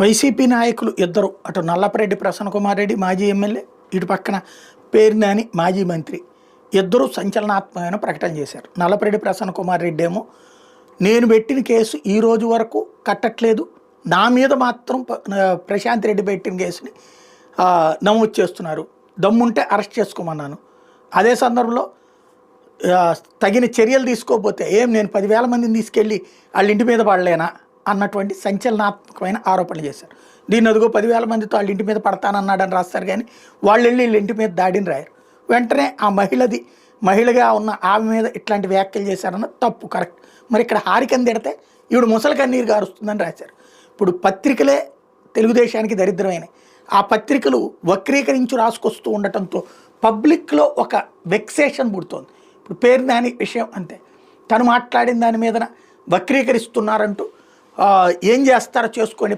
YCP నాయకులు ఇద్దరు, అటు నల్లపరెడ్డి ప్రసన్నకుమార్ రెడ్డి మాజీ ఎమ్మెల్యే, ఇటు పక్కన పేర్నాని మాజీ మంత్రి, ఇద్దరు సంచలనాత్మకమైన ప్రకటన చేశారు. నల్లపరెడ్డి ప్రసన్నకుమార్ రెడ్డి ఏమో, నేను పెట్టిన కేసు ఈ రోజు వరకు కట్టట్లేదు, నా మీద మాత్రం ప్రశాంత్ రెడ్డి పెట్టిన కేసుని నమోదు చేస్తున్నారు, దమ్ముంటే అరెస్ట్ చేసుకోమన్నాను, అదే సందర్భంలో తగిన చర్యలు తీసుకోకపోతే నేను 10,000 మందిని తీసుకెళ్ళి వాళ్ళ ఇంటి మీద పడలేనా అన్నటువంటి సంచలనాత్మకమైన ఆరోపణలు చేశారు. దీన్ని అదిగో 10,000 మందితో వాళ్ళ ఇంటి మీద పడతానన్నాడని రాస్తారు, కానీ వాళ్ళు వెళ్ళి వీళ్ళ ఇంటి మీద దాడిని రాయరు. వెంటనే ఆ మహిళగా ఉన్న ఆమె మీద ఇట్లాంటి వ్యాఖ్యలు చేశారన్న తప్పు, కరెక్ట్. మరి ఇక్కడ హారికని తిడితే ఈవిడ ముసలి కన్నీరు గారుస్తుందని రాశారు. ఇప్పుడు పత్రికలే తెలుగుదేశానికి దరిద్రమైనవి. ఆ పత్రికలు వక్రీకరించి రాసుకొస్తూ ఉండటంతో పబ్లిక్లో ఒక వెక్సేషన్ పుడుతోంది. ఇప్పుడు పేర్నాని విషయం అంతే, తను మాట్లాడిన దాని మీద వక్రీకరిస్తున్నారంటూ ఏం చేస్తారో చేసుకొని